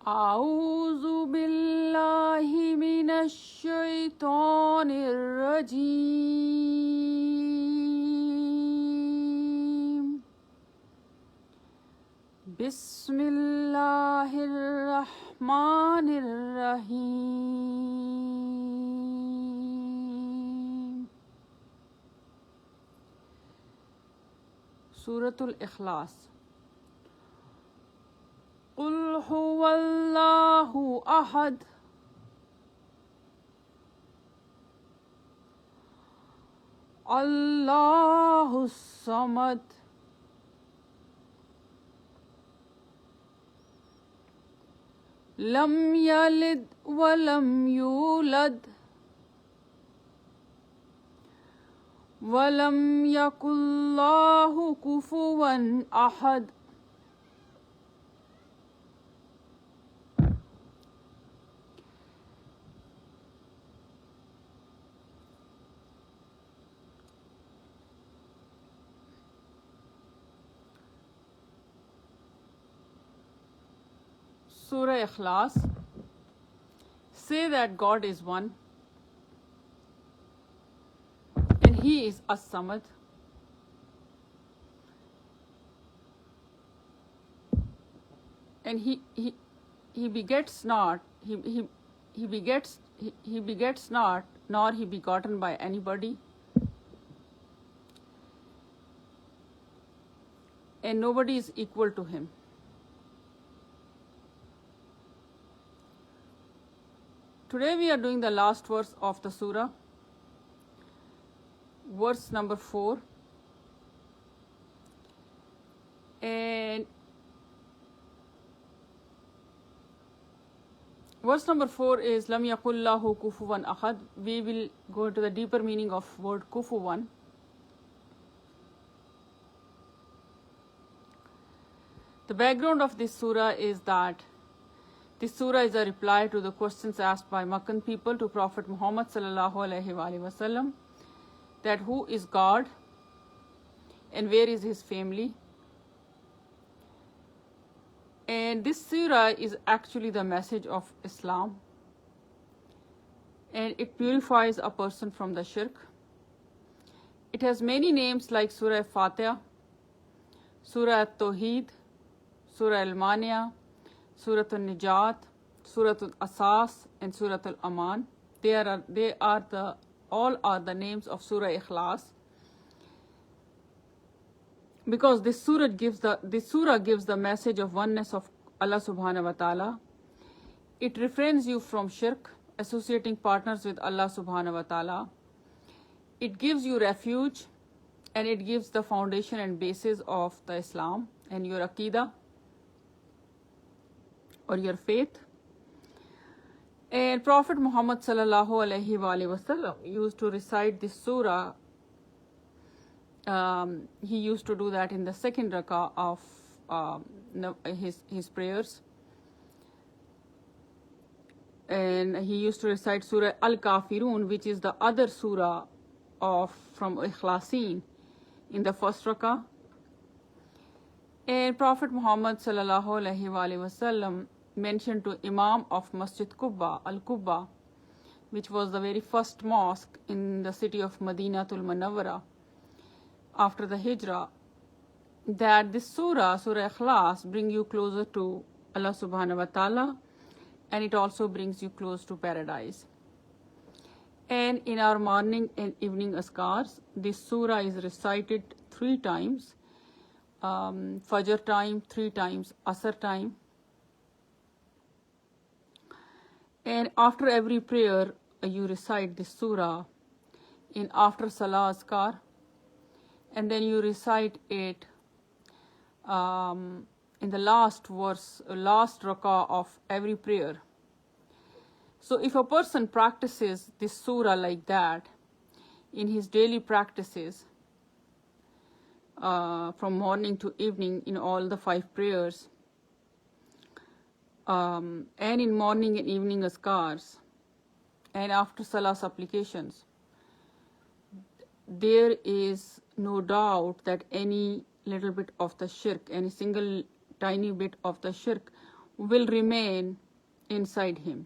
أعوذ بالله من الشيطان الرجيم بسم الله الرحمن الرحيم Suratul Ikhlas. قل هو الله أحد الله الصمد لم يلد ولم يولد ولم يكن له كفوا أحد Surah-e-Ikhlas. Say that God is one and He is as-Samad. And he begets not, he begets not, nor he begotten by anybody, and nobody is equal to him. Today we are doing the last verse of the surah, verse number 4. And verse number 4 is Lam yakul lahu kufuwan ahad. We will go into the deeper meaning of word kufuwan. The background of this surah is that this surah is a reply to the questions asked by Meccan people to Prophet Muhammad sallallahu alaihi wasallam, that who is God and where is his family. And this surah is actually the message of Islam, and it purifies a person from the shirk. It has many names like Surah Fatiha, Surah Tawheed, Surah Al-Mania, Surah Al-Nijat, Surah Al-Asas, and Surah Al-Aman. All are the names of Surah-Ikhlas. Because this surah gives the message of oneness of Allah subhanahu wa ta'ala. It refrains you from shirk, associating partners with Allah subhanahu wa ta'ala. It gives you refuge, and it gives the foundation and basis of the Islam and your Aqidah or your faith. And Prophet Muhammad sallallahu alaihi wasallam used to recite this surah. He used to do that in the second rakah of his prayers. And he used to recite Surah Al-Kafirun, which is the other surah from Ikhlasin, in the first rakah. And Prophet Muhammad sallallahu alaihi wasallam mentioned to Imam of Masjid Quba, Al-Quba, which was the very first mosque in the city of Madinatul Munawwara after the Hijrah, that this surah, Surah Ikhlas, bring you closer to Allah subhanahu wa ta'ala, and it also brings you close to paradise. And in our morning and evening askars, this surah is recited 3 times, Fajr time 3 times, Asr time. And after every prayer, you recite this surah in after Salah askar, and then you recite it in the last verse, last rakah of every prayer. So if a person practices this surah like that in his daily practices, from morning to evening in all the 5 prayers, and in morning and evening askars, and after Salah supplications, there is no doubt that any little bit of the shirk, any single tiny bit of the shirk will remain inside him.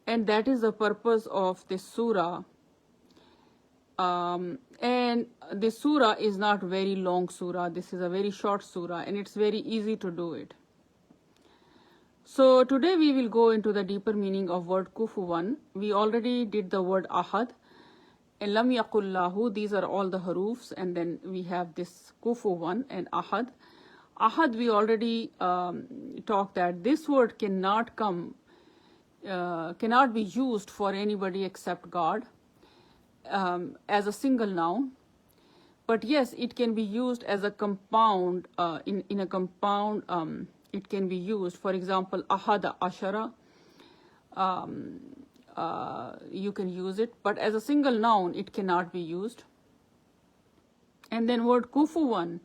And that is the purpose of this surah. And this surah is not very long surah. This is a very short surah, and it's very easy to do it. So today we will go into the deeper meaning of word kufuwan. We already did the word ahad and lam yaqullahu. These are all the harufs, and then we have this kufuwan and ahad. Ahad, we already talked that this word cannot be used for anybody except God as a single noun. But yes, it can be used as a compound. In a compound, it can be used. For example, ahada ashara. You can use it, but as a single noun, it cannot be used. And then word kufuwan.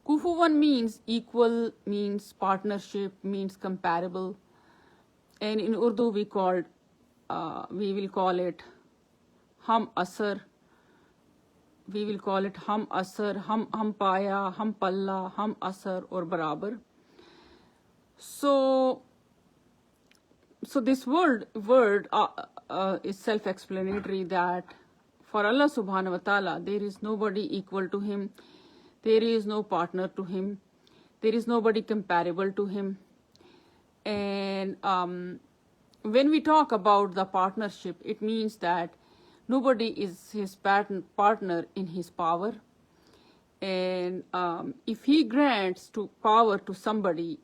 Kufuwan means equal, means partnership, means comparable. And in Urdu we will call it hum asar. We will call it hum asar, hum paya, hum palla, hum asar, or barabar. So this word is self-explanatory, that for Allah subhanahu wa ta'ala, there is nobody equal to him. There is no partner to him. There is nobody comparable to him. And when we talk about the partnership, it means that nobody is his partner in his power. And if he grants power to somebody,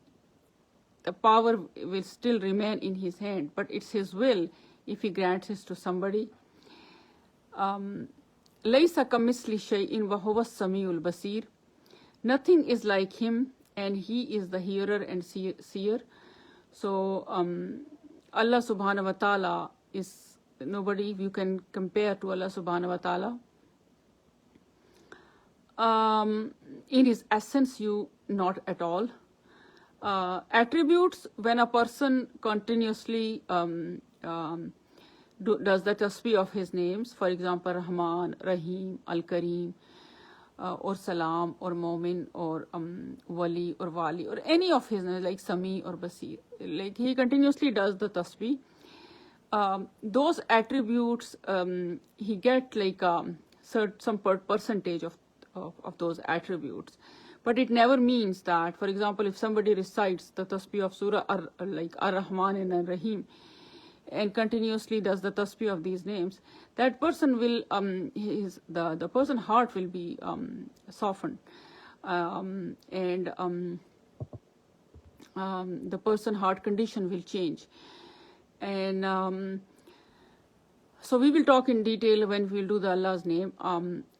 the power will still remain in his hand, but it's his will if he grants it to somebody. Laysa kamisli shay'in wa huwa as-sami'ul basir. Nothing is like him, and he is the hearer and seer. So Allah subhanahu wa ta'ala is nobody you can compare to Allah subhanahu wa ta'ala. In his essence, you not at all. Attributes, when a person continuously does the tasbih of his names, for example, Rahman, Rahim, Al-Kareem, or Salam, or Momin, or Wali, or Wali, or any of his names, like Sami or Basir, like he continuously does the tasbih. Those attributes, he get like some percentage of those attributes. But it never means that, for example, if somebody recites the tasbih of Surah like Ar-Rahman and Ar-Rahim, and continuously does the tasbih of these names, that person will, the person's heart will be softened. And the person's heart condition will change. And so we will talk in detail when we will do the Allah's name.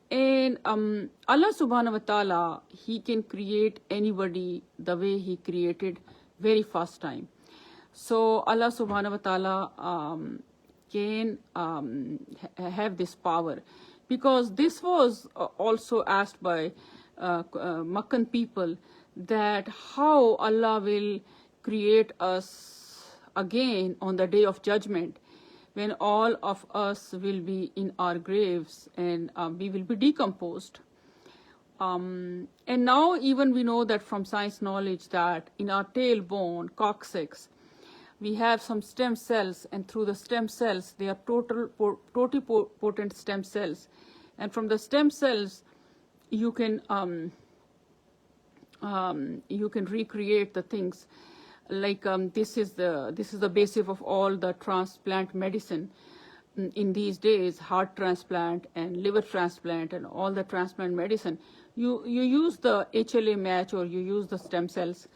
And Allah subhanahu wa ta'ala, he can create anybody the way he created very first time. So Allah subhanahu wa ta'ala can have this power, because this was also asked by Meccan people, that how Allah will create us again on the day of judgment, when all of us will be in our graves and we will be decomposed. And now even we know that from science knowledge that in our tailbone, coccyx, we have some stem cells, and through the stem cells, they are totipotent stem cells. And from the stem cells, you can recreate the things. Like this is the basis of all the transplant medicine in these days, heart transplant and liver transplant and all the transplant medicine. You use the HLA match, or you use the stem cells.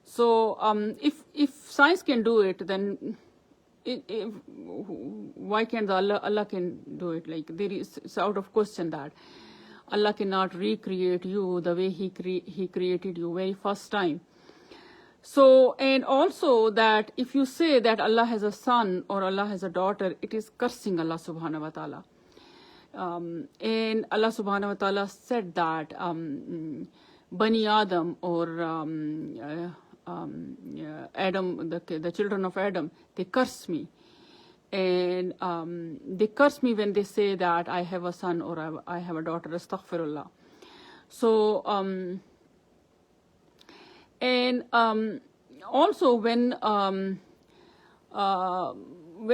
So if science can do it, then why can't Allah can do it? Like it's out of question that Allah cannot recreate you the way He created you very first time. So, and also that if you say that Allah has a son or Allah has a daughter, it is cursing Allah subhanahu wa ta'ala. And Allah subhanahu wa ta'ala said that Bani Adam, or Adam, the children of Adam, they curse me. And they curse me when they say that I have a son or I have a daughter, astaghfirullah. So, and Also, when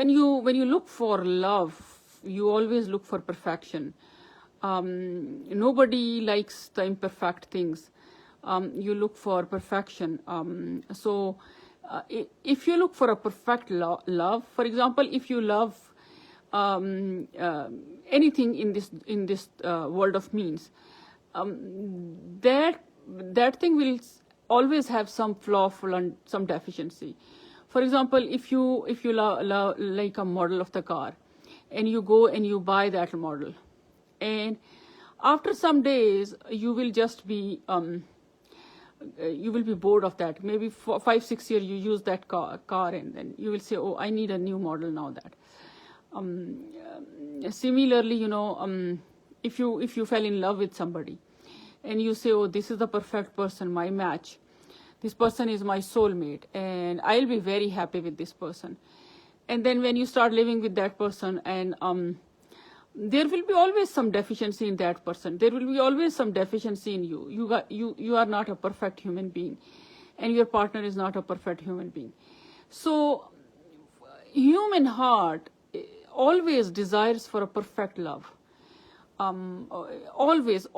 you look for love, you always look for perfection. Nobody likes the imperfect things. You look for perfection. If you look for a perfect love, for example, if you love anything in this world of means, that thing will always have some flaw, some deficiency. For example, if you like a model of the car, and you go and you buy that model, and after some days you will just be you will be bored of that. Maybe for 5-6 years you use that car, and then you will say, oh, I need a new model now. That similarly, if you fell in love with somebody and you say, oh, this is the perfect person, my match, this person is my soulmate, and I'll be very happy with this person. And then when you start living with that person, and there will be always some deficiency in that person. There will be always some deficiency in you. You are not a perfect human being, and your partner is not a perfect human being. So human heart always desires for a perfect love. Always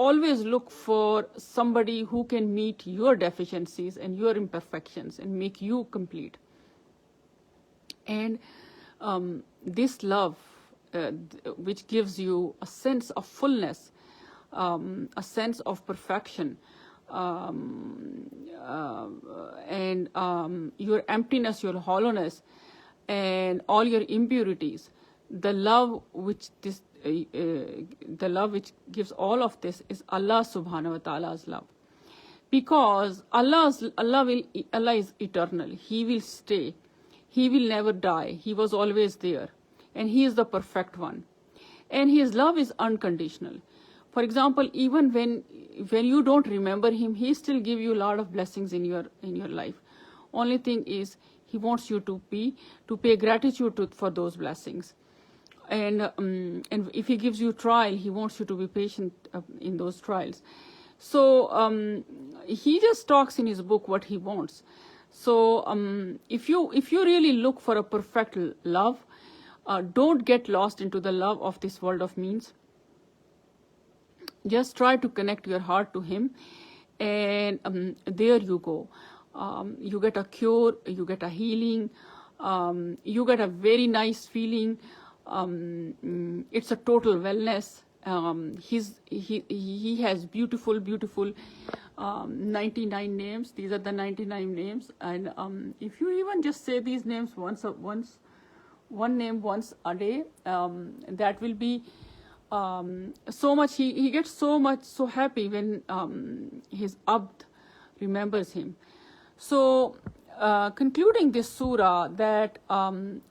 look for somebody who can meet your deficiencies and your imperfections and make you complete. And this love, which gives you a sense of fullness, a sense of perfection, and your emptiness, your hollowness, and all your impurities, the love which gives all of this is Allah subhanahu wa ta'ala's love. Because Allah is eternal. He will stay. He will never die. He was always there. And He is the perfect one. And His love is unconditional. For example, even when you don't remember Him, He still gives you a lot of blessings in your life. Only thing is, He wants you to pay gratitude for those blessings. And if He gives you trial, He wants you to be patient in those trials. So He just talks in His book what He wants. So if you really look for a perfect love, don't get lost into the love of this world of means. Just try to connect your heart to Him, and there you go. You get a cure, you get a healing, you get a very nice feeling. It's a total wellness. He has beautiful 99 names. These are the 99 names, and if you even just say these names one name once a day, that will be so much. He gets so happy when his abd remembers him. So concluding this surah, that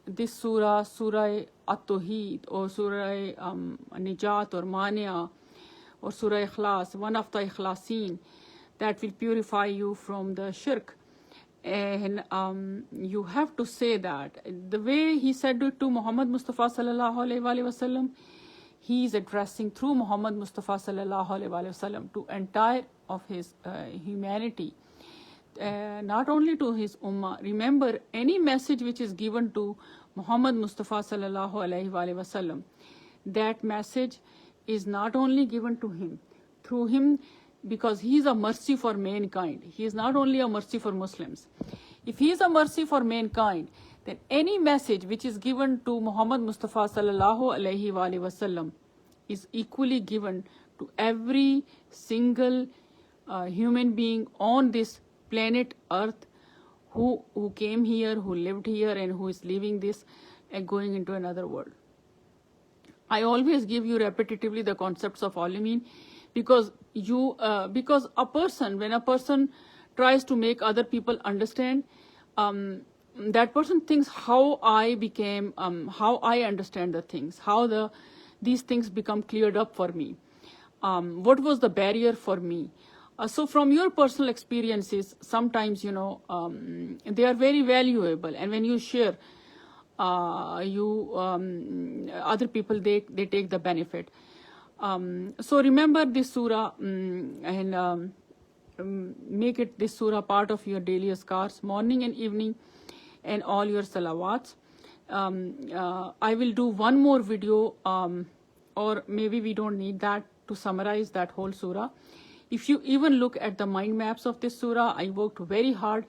this surah, Surah At-Tawheed, or Surah Nijat or Mania, or SURAIKLAS, one of the Ikhlasin, that will purify you from the shirk. And you have to say that. The way he said it to Muhammad Mustafa sallallahu alaihi wasallam, he is addressing through Muhammad Mustafa sallallahu alaihi wasallam to entire of his humanity. Not only to his ummah. Remember, any message which is given to Muhammad Mustafa sallallahu alaihi wasallam, that message is not only given to him, through him, because he is a mercy for mankind. He is not only a mercy for Muslims. If he is a mercy for mankind, then any message which is given to Muhammad Mustafa sallallahu alaihi wasallam is equally given to every single human being on this planet Earth who came here, who lived here, and who is leaving this and going into another world. I always give you repetitively the concepts of Alamin, because a person, when a person tries to make other people understand, that person thinks how I understand the things, how these things become cleared up for me, what was the barrier for me. So from your personal experiences, sometimes they are very valuable, and when you share, other people they take the benefit. So remember this surah, and make it this surah part of your daily azkars, morning and evening, and all your salawats. I will do one more video, or maybe we don't need that, to summarize that whole surah. If you even look at the mind maps of this surah, I worked very hard.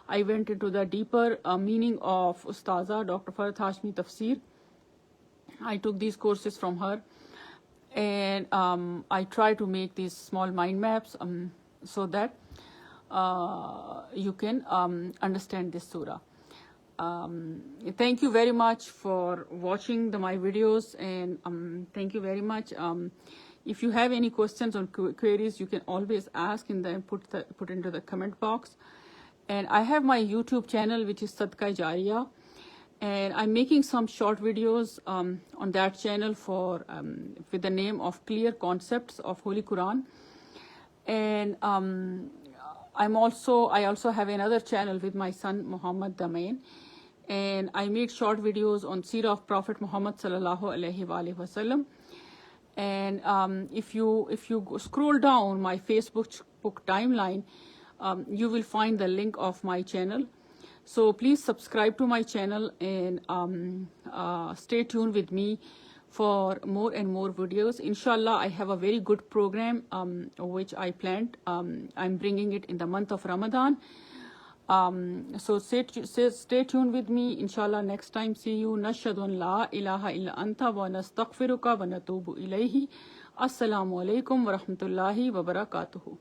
I went into the deeper meaning of Ustaza Dr. Farhat Hashmi Tafsir. I took these courses from her, and I try to make these small mind maps so that you can understand this surah. Thank you very much for watching my videos, and thank you very much. If you have any questions or queries, you can always ask in the put into the comment box. And I have my YouTube channel, which is Sadqa-e-jariyah, and I'm making some short videos on that channel for with the name of Clear Concepts of Holy Quran. And I also have another channel with my son Muhammad Damain, and I make short videos on Seerah of Prophet Muhammad sallallahu alaihi wasallam. And if you scroll down my Facebook timeline, you will find the link of my channel. So please subscribe to my channel, and stay tuned with me for more and more videos. Inshallah, I have a very good program which I planned. I'm bringing it in the month of Ramadan. So stay tuned with me. Inshallah, next time, see you. Nashhadu an la ilaha illa anta wa nastaghfiruka wa natubu ilayhi. Assalamu alaikum wa rahmatullahi wa barakatuhu.